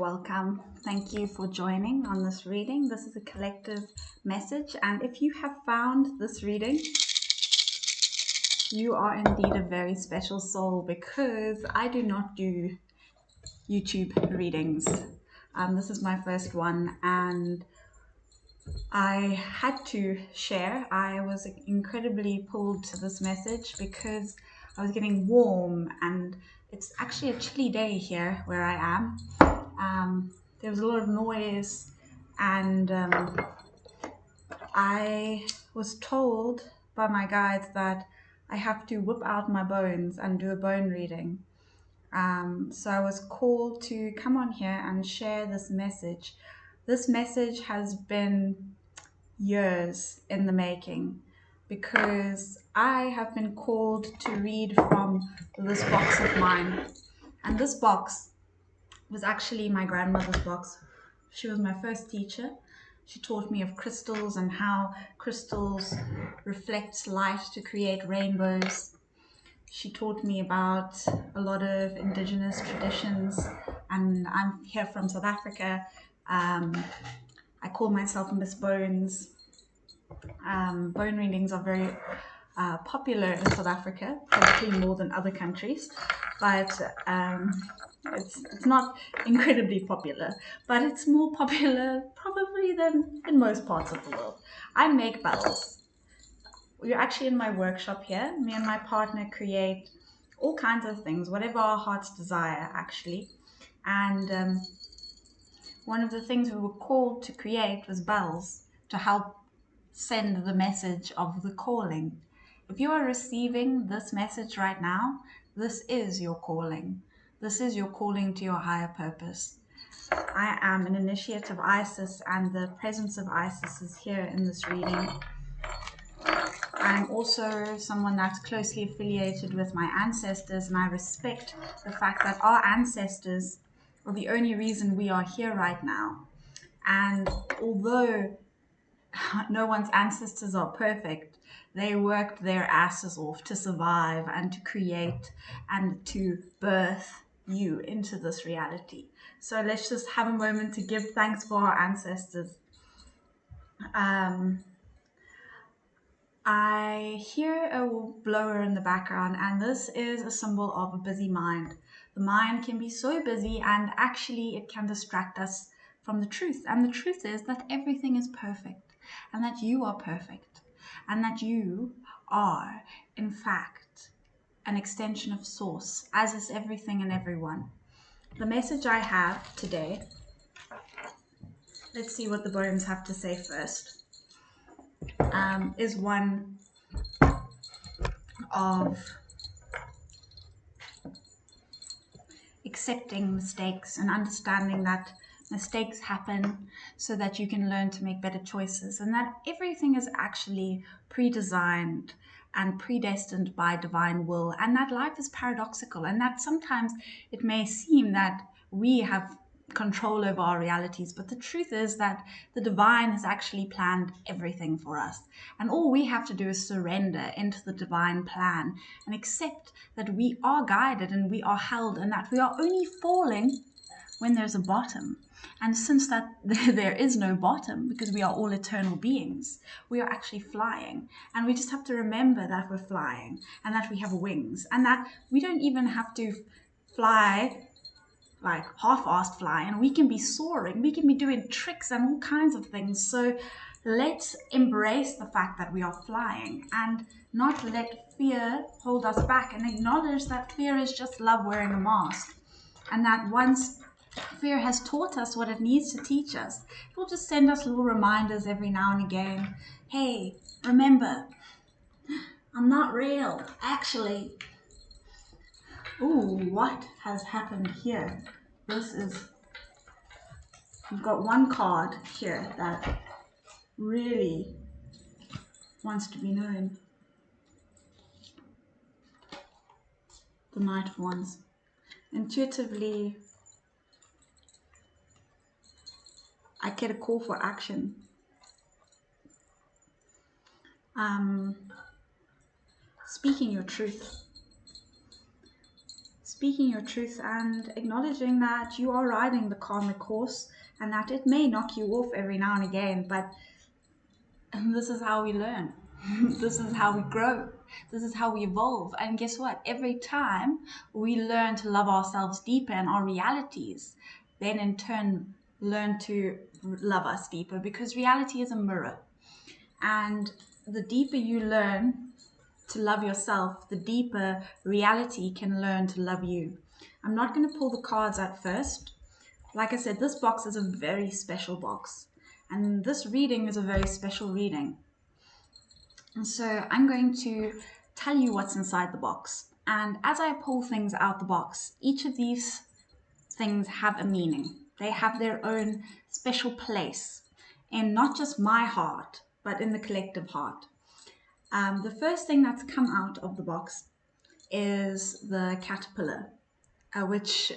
welcome. Thank you for joining on this reading. This is a collective message, and if you have found this reading, you are indeed a very special soul, because I do not do YouTube readings. This is my first one, and I had to share. I was incredibly pulled to this message because I was getting warm, and it's actually a chilly day here where I am. There was a lot of noise, and I was told by my guides that I have to whip out my bones and do a bone reading. So I was called to come on here and share this message. This message has been years in the making, because I have been called to read from this box of mine. And this box was actually my grandmother's box. She was my first teacher. She taught me of crystals and how crystals reflect light to create rainbows. She taught me about a lot of indigenous traditions, and I'm here from South Africa. I call myself Miss Bones. Bone readings are very popular in South Africa, probably more than other countries, but it's not incredibly popular, but it's more popular probably than in most parts of the world. I make bells. We're actually in my workshop here. Me and my partner create all kinds of things, whatever our hearts desire, actually. And one of the things we were called to create was bells to help send the message of the calling. If you are receiving this message right now, this is your calling. This is your calling to your higher purpose. I am an initiate of Isis, and the presence of Isis is here in this reading. I'm also someone that's closely affiliated with my ancestors, and I respect the fact that our ancestors are the only reason we are here right now. And although no one's ancestors are perfect, they worked their asses off to survive and to create and to birth you into this reality. So let's just have a moment to give thanks for our ancestors. I hear a blower in the background, and this is a symbol of a busy mind. The mind can be so busy, and actually it can distract us from the truth. And the truth is that everything is perfect, and that you are perfect, and that you are, in fact, an extension of Source, as is everything and everyone. The message I have today, let's see what the bones have to say first, is one of accepting mistakes and understanding that mistakes happen so that you can learn to make better choices, and that everything is actually pre-designed and predestined by divine will, and that life is paradoxical, and that sometimes it may seem that we have control over our realities, but the truth is that the divine has actually planned everything for us, and all we have to do is surrender into the divine plan and accept that we are guided and we are held, and that we are only falling when there's a bottom. And since that there is no bottom, because we are all eternal beings, we are actually flying, and we just have to remember that we're flying, and that we have wings, and that we don't even have to fly like half-assed fly, and we can be soaring, we can be doing tricks and all kinds of things. So let's embrace the fact that we are flying, and not let fear hold us back, and acknowledge that fear is just love wearing a mask, and that once fear has taught us what it needs to teach us, it will just send us little reminders every now and again. Hey, remember, I'm not real, actually. Ooh, what has happened here? We've got one card here that really wants to be known. The Knight of Wands. Intuitively, I get a call for action. Speaking your truth. speaking your truth and acknowledging that you are riding the karmic course and that it may knock you off every now and again, but this is how we learn. This is how we grow. This is how we evolve. And guess what? Every time we learn to love ourselves deeper and our realities, then in turn learn to love us deeper, because reality is a mirror. And the deeper you learn to love yourself, the deeper reality can learn to love you. I'm not going to pull the cards at first. Like I said, this box is a very special box. And this reading is a very special reading. And so I'm going to tell you what's inside the box. And as I pull things out the box, each of these things have a meaning. They have their own special place in not just my heart, but in the collective heart. The first thing that's come out of the box is the caterpillar, which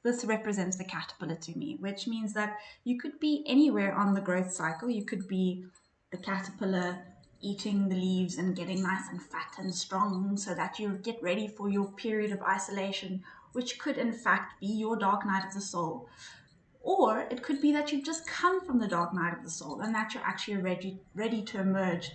this represents the caterpillar to me, which means that you could be anywhere on the growth cycle. You could be the caterpillar eating the leaves and getting nice and fat and strong so that you get ready for your period of isolation, which could in fact be your dark night of the soul. Or it could be that you've just come from the dark night of the soul and that you're actually ready to emerge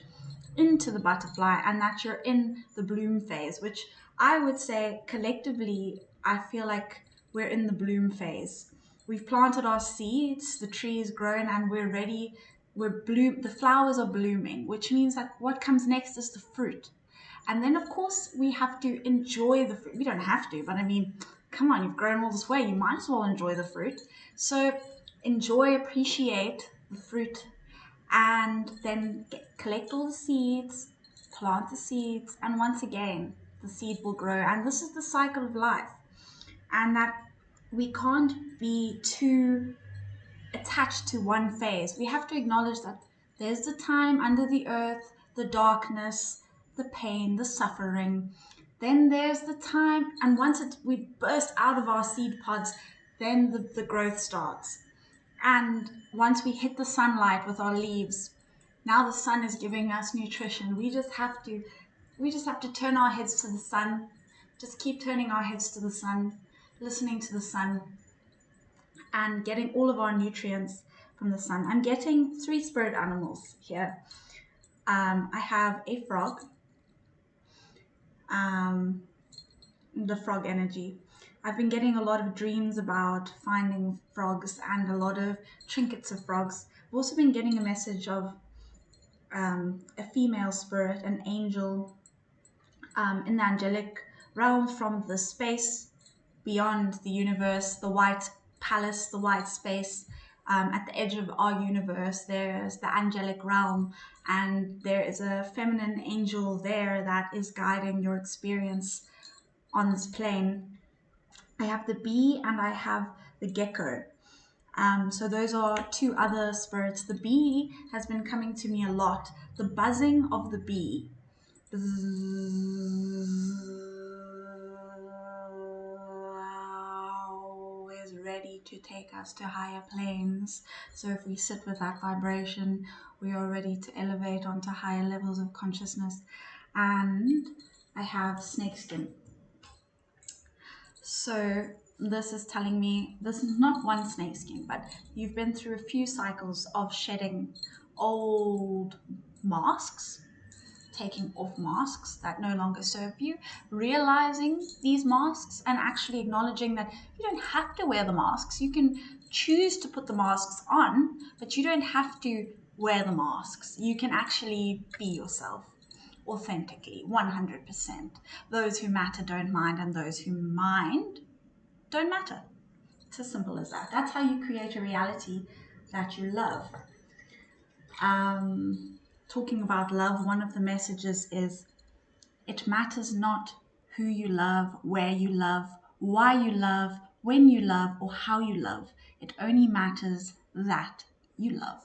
into the butterfly and that you're in the bloom phase, which I would say collectively, I feel like we're in the bloom phase. We've planted our seeds, the tree is grown, and we're ready. The flowers are blooming, which means that what comes next is the fruit. And then, of course, we have to enjoy the fruit. We don't have to, but I mean, come on, you've grown all this way, you might as well enjoy the fruit. So enjoy, appreciate the fruit, and then collect all the seeds, plant the seeds, and once again, the seed will grow. And this is the cycle of life. And that we can't be too attached to one phase. We have to acknowledge that there's the time under the earth, the darkness, the pain, the suffering. Then there's the time, and once we burst out of our seed pods, then the growth starts. And once we hit the sunlight with our leaves, now the sun is giving us nutrition. We just have to turn our heads to the sun. Just keep turning our heads to the sun, listening to the sun, and getting all of our nutrients from the sun. I'm getting 3 spirit animals here. I have a frog, the frog energy. I've been getting a lot of dreams about finding frogs and a lot of trinkets of frogs. I've also been getting a message of a female spirit, an angel in the angelic realm from the space beyond the universe, the white palace, the white space. At the edge of our universe, there's the angelic realm, and there is a feminine angel there that is guiding your experience on this plane. I have the bee and I have the gecko. So those are 2 other spirits. The bee has been coming to me a lot. The buzzing of the bee. Is ready to take us to higher planes. So if we sit with that vibration, we are ready to elevate onto higher levels of consciousness. And I have snakeskin. So this is telling me, this is not one snakeskin, but you've been through a few cycles of shedding old masks, taking off masks that no longer serve you, realizing these masks and actually acknowledging that you don't have to wear the masks. You can choose to put the masks on, but you don't have to wear the masks. You can actually be yourself authentically, 100%. Those who matter don't mind, and those who mind don't matter. It's as simple as that. That's how you create a reality that you love. Talking about love, one of the messages is, it matters not who you love, where you love, why you love, when you love, or how you love. It only matters that you love.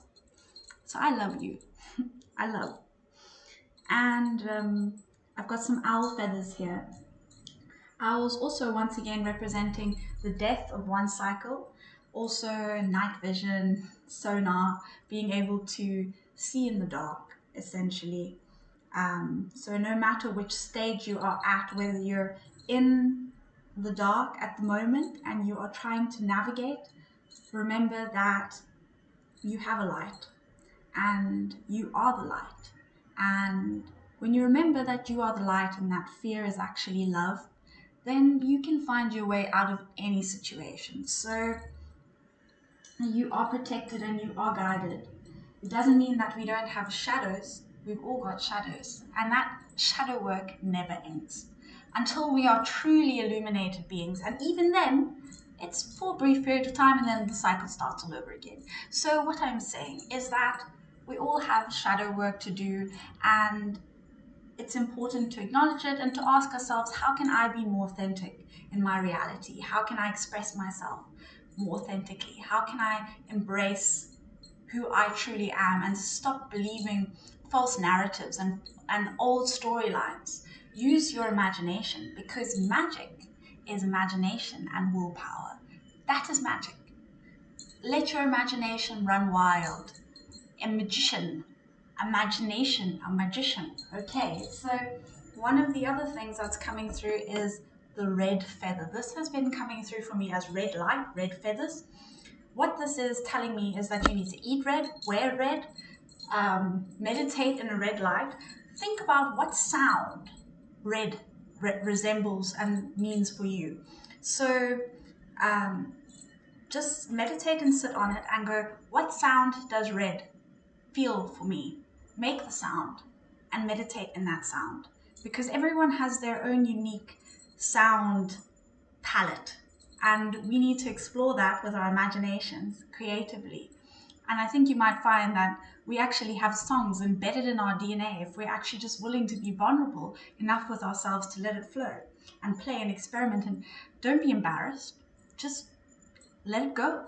So I love you. I love. And I've got some owl feathers here. Owls also once again representing the death of one cycle, also night vision, sonar, being able to see in the dark, essentially. So no matter which stage you are at, whether you're in the dark at the moment and you are trying to navigate, remember that you have a light and you are the light. And when you remember that you are the light and that fear is actually love, then you can find your way out of any situation. So you are protected and you are guided. It doesn't mean that we don't have shadows. We've all got shadows. And that shadow work never ends until we are truly illuminated beings. And even then, it's for a brief period of time and then the cycle starts all over again. So what I'm saying is that we all have shadow work to do, and it's important to acknowledge it and to ask ourselves, how can I be more authentic in my reality? How can I express myself more authentically? How can I embrace who I truly am and stop believing false narratives and old storylines? Use your imagination, because magic is imagination and willpower. That is magic. Let your imagination run wild. A magician, a magician. Okay, so one of the other things that's coming through is the red feather. This has been coming through for me as red light, red feathers. What this is telling me is that you need to eat red, wear red, meditate in a red light. Think about what sound red resembles and means for you. So just meditate and sit on it and go, what sound does red feel for me? Make the sound and meditate in that sound, because everyone has their own unique sound palette, and we need to explore that with our imaginations creatively. And I think you might find that we actually have songs embedded in our DNA if we're actually just willing to be vulnerable enough with ourselves to let it flow and play and experiment. And don't be embarrassed, just let it go.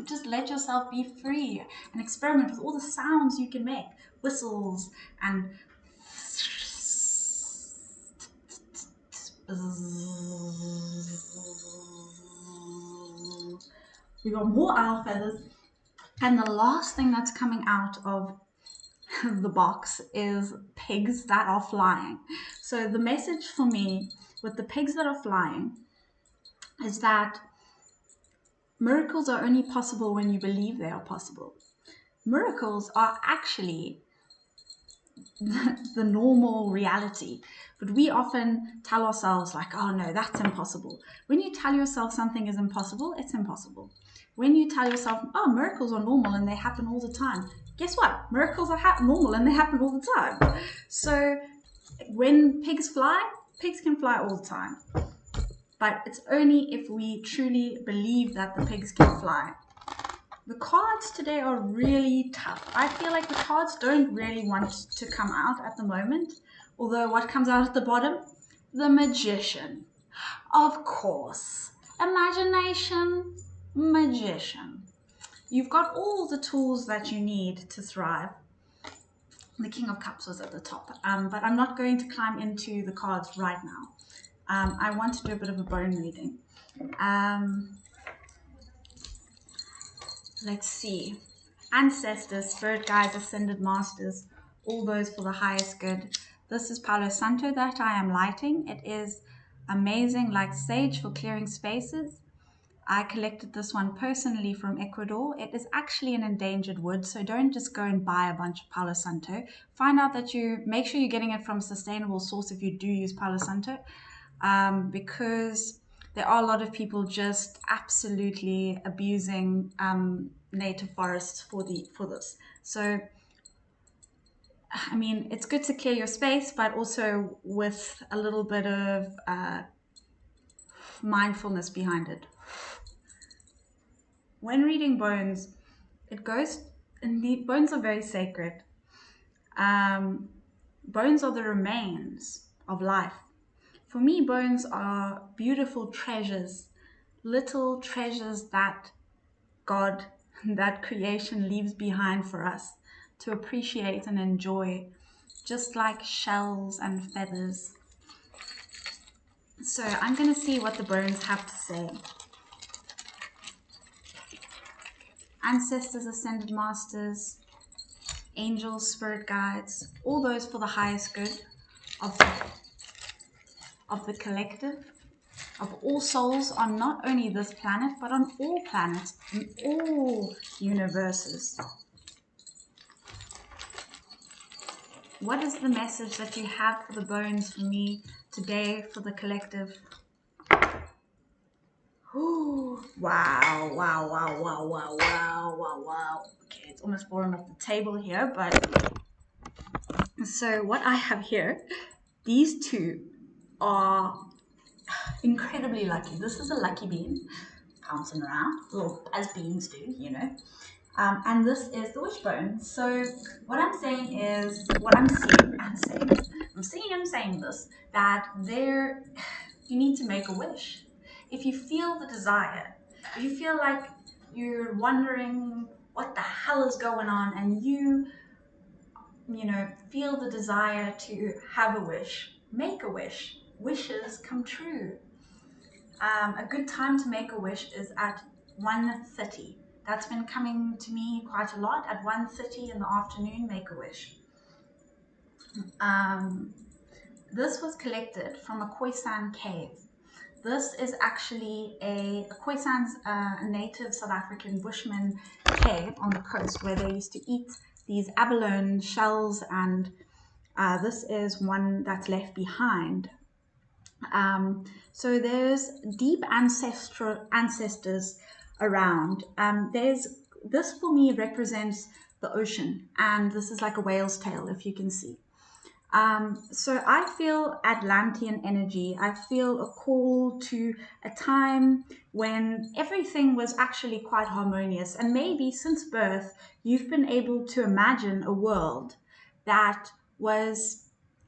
Just let yourself be free and experiment with all the sounds you can make. Whistles and we got more owl feathers. And the last thing that's coming out of the box is pigs that are flying. So the message for me with the pigs that are flying is that miracles are only possible when you believe they are possible. Miracles are actually the normal reality, but we often tell ourselves like, oh no, that's impossible. When you tell yourself something is impossible, it's impossible. When you tell yourself, oh, miracles are normal and they happen all the time, guess what? Miracles are normal and they happen all the time. So when pigs can fly all the time, but it's only if we truly believe that the pigs can fly. The cards today are really tough. I feel like the cards don't really want to come out at the moment. Although what comes out at the bottom? The Magician. Of course. Imagination, magician. You've got all the tools that you need to thrive. The King of Cups was at the top. But I'm not going to climb into the cards right now. I want to do a bit of a bone reading. Let's see. Ancestors, spirit guides, ascended masters, all those for the highest good. This is Palo Santo that I am lighting. It is amazing, like sage for clearing spaces. I collected this one personally from Ecuador. It is actually an endangered wood, so don't just go and buy a bunch of Palo Santo. Find out that make sure you're getting it from a sustainable source if you do use Palo Santo, because there are a lot of people just absolutely abusing native forests for this. So, I mean, it's good to clear your space, but also with a little bit of mindfulness behind it. When reading bones, and the bones are very sacred. Bones are the remains of life. For me, bones are beautiful treasures, little treasures that God, that creation leaves behind for us to appreciate and enjoy, just like shells and feathers. So I'm going to see what the bones have to say. Ancestors, ascended masters, angels, spirit guides, all those for the highest good of the collective. of all souls on not only this planet, but on all planets, in all universes. What is the message that you have for the bones, for me, today, for the collective? Ooh, wow, wow, wow, wow, wow, wow, wow, wow. Okay, it's almost fallen off the table here, but so what I have here, these two are incredibly lucky. This is a lucky bean, bouncing around, well, as beans do, you know. And this is the wishbone. So what I'm saying is, what I'm saying this, that you need to make a wish. If you feel the desire, if you feel like you're wondering what the hell is going on, and you feel the desire to have a wish, make a wish. Wishes come true. A good time to make a wish is at 1:30. That's been coming to me quite a lot. At 1:30 in the afternoon, make a wish. This was collected from a Khoisan cave. This is actually a Khoisan's a native South African bushman cave on the coast where they used to eat these abalone shells, and this is one that's left behind. So there's deep ancestors around. This for me represents the ocean, and this is like a whale's tail, if you can see. So I feel Atlantean energy. I feel a call to a time when everything was actually quite harmonious, and maybe since birth you've been able to imagine a world that was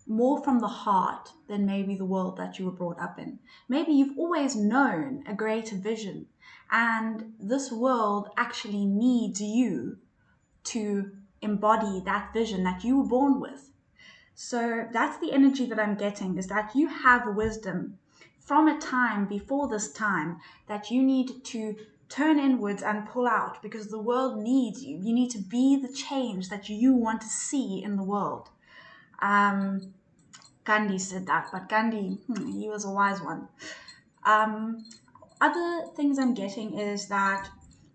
more from the heart than maybe the world that you were brought up in. Maybe you've always known a greater vision, and this world actually needs you to embody that vision that you were born with. So that's the energy that I'm getting, is that you have wisdom from a time before this time that you need to turn inwards and pull out, because the world needs you. You need to be the change that you want to see in the world. Gandhi said that, but Gandhi, he was a wise one. Other things I'm getting is that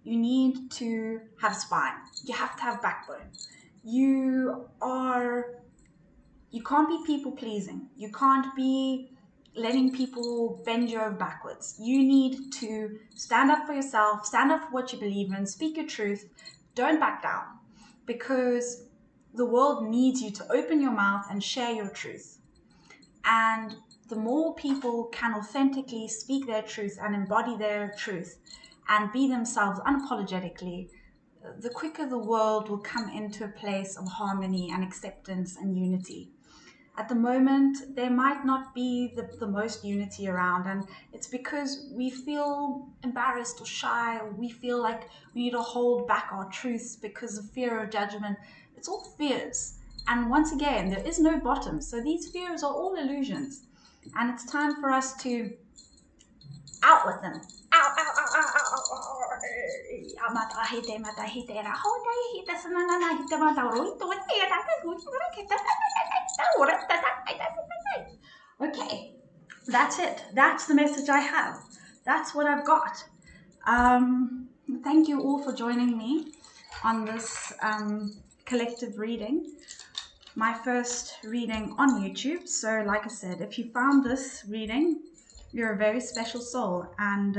you need to have spine. You have to have backbone. You can't be people pleasing. You can't be letting people bend you over backwards. You need to stand up for yourself, stand up for what you believe in, speak your truth, don't back down, because the world needs you to open your mouth and share your truth. And the more people can authentically speak their truth and embody their truth and be themselves unapologetically, the quicker the world will come into a place of harmony and acceptance and unity. At the moment, there might not be the most unity around, and it's because we feel embarrassed or shy, or we feel like we need to hold back our truths because of fear of judgment. It's all fears. And once again, there is no bottom. So these fears are all illusions. And it's time for us to out with them. Ow, ow, ow, ow, ow, ow, ow. Okay, that's it. That's the message I have. That's what I've got. Thank you all for joining me on this collective reading. My first reading on YouTube. So like I said, if you found this reading, you're a very special soul. And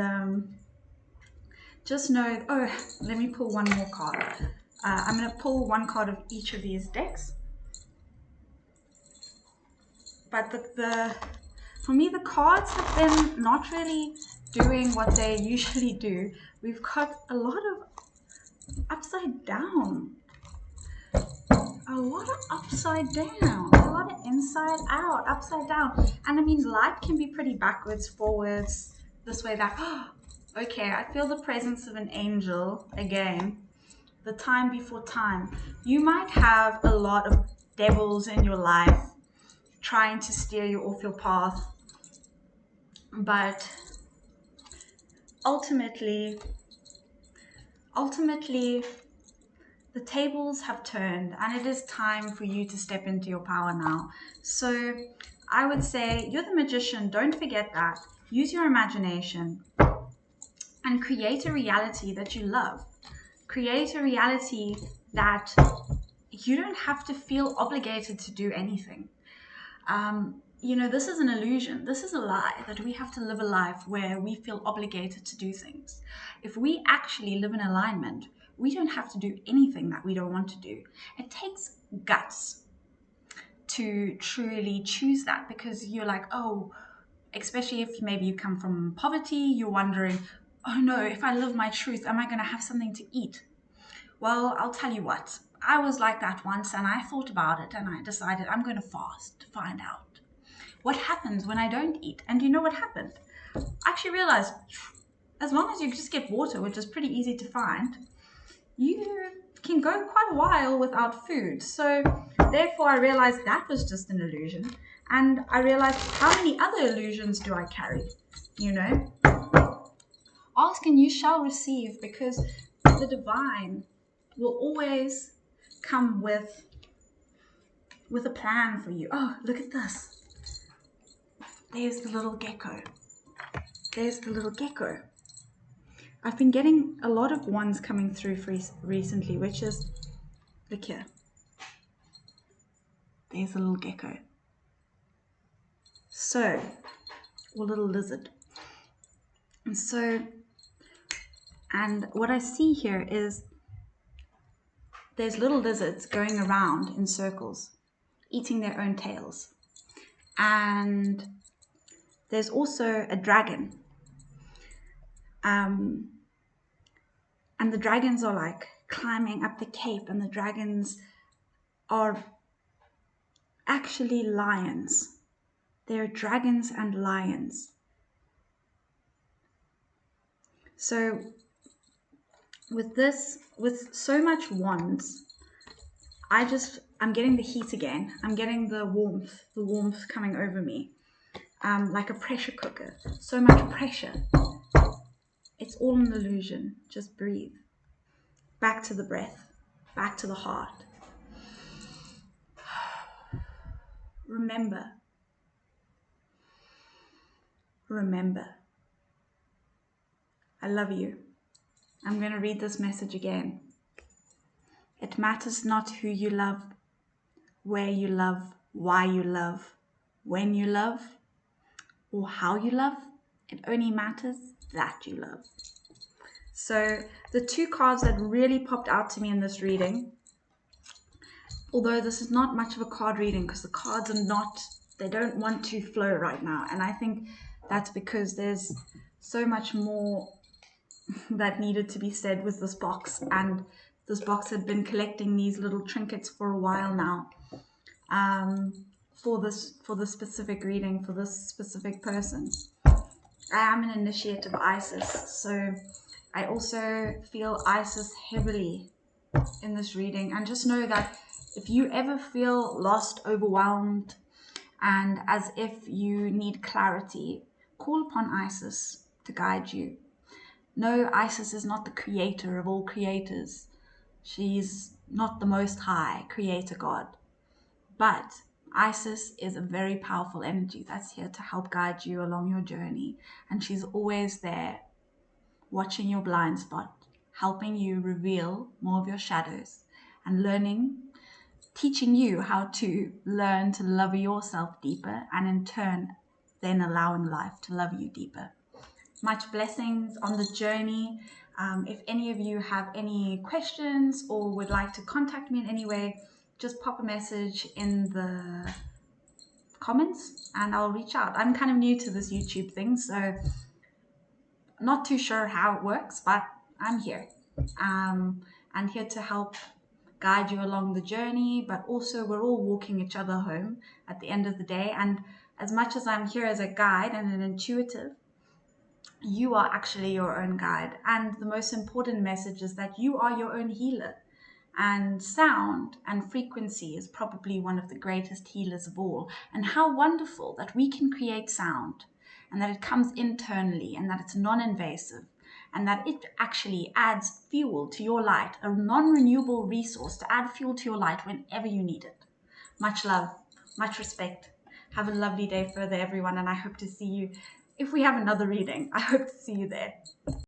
just know, let me pull one more card. I'm going to pull one card of each of these decks. But for me, the cards have been not really doing what they usually do. We've got a lot of upside down. A lot of upside down, a lot of inside out, upside down. And I mean, life can be pretty backwards, forwards, this way, that. Okay, I feel the presence of an angel again. The time before time. You might have a lot of devils in your life trying to steer you off your path. But ultimately, the tables have turned, and it is time for you to step into your power now. So I would say, you're the magician. Don't forget that. use your imagination, and create a reality that you love. Create a reality that you don't have to feel obligated to do anything. This is an illusion. This is a lie that we have to live a life where we feel obligated to do things. If we actually live in alignment, we don't have to do anything that we don't want to do. It takes guts to truly choose that, because you're like, oh, especially if maybe you come from poverty, you're wondering, oh no, if I live my truth, am I going to have something to eat? Well, I'll tell you what, I was like that once, and I thought about it and I decided I'm going to fast to find out what happens when I don't eat. And you know what happened? I actually realized as long as you just get water, which is pretty easy to find, you can go quite a while without food. So therefore I realized that was just an illusion. And I realized, how many other illusions do I carry? Ask and you shall receive, because the divine will always come with a plan for you. Oh, look at this. There's the little gecko. There's the little gecko. I've been getting a lot of ones coming through recently, which is, look here. There's a little gecko. So, or little lizard. And what I see here is there's little lizards going around in circles, eating their own tails. And there's also a dragon. And the dragons are like climbing up the cape, and the dragons are actually lions. They're dragons and lions. So with so much wands, I'm getting the heat again. I'm getting the warmth coming over me, like a pressure cooker. So much pressure. It's all an illusion. Just breathe. Back to the breath, back to the heart. Remember. I love you. I'm going to read this message again. It matters not who you love, where you love, why you love, when you love, or how you love. It only matters that you love. So the two cards that really popped out to me in this reading, although this is not much of a card reading because the cards they don't want to flow right now. And I think that's because there's so much more that needed to be said with this box. And this box had been collecting these little trinkets for a while now, for this specific reading, for this specific person. I am an initiate of Isis, so I also feel Isis heavily in this reading. And just know that if you ever feel lost, overwhelmed, and as if you need clarity, call upon Isis to guide you. No, Isis is not the creator of all creators. She's not the most high creator God. But Isis is a very powerful energy that's here to help guide you along your journey. And she's always there, watching your blind spot, helping you reveal more of your shadows, and teaching you how to learn to love yourself deeper, and in turn, then allowing life to love you deeper. Much blessings on the journey. If any of you have any questions or would like to contact me in any way, just pop a message in the comments and I'll reach out. I'm kind of new to this YouTube thing, so not too sure how it works, but I'm here. I'm here to help guide you along the journey, but also we're all walking each other home at the end of the day. And as much as I'm here as a guide and an intuitive, you are actually your own guide. And the most important message is that you are your own healer. And sound and frequency is probably one of the greatest healers of all. And how wonderful that we can create sound, and that it comes internally, and that it's non-invasive, and that it actually adds fuel to your light, a non-renewable resource to add fuel to your light whenever you need it. Much love, much respect. Have a lovely day further, everyone, and I hope to see you if we have another reading. I hope to see you there.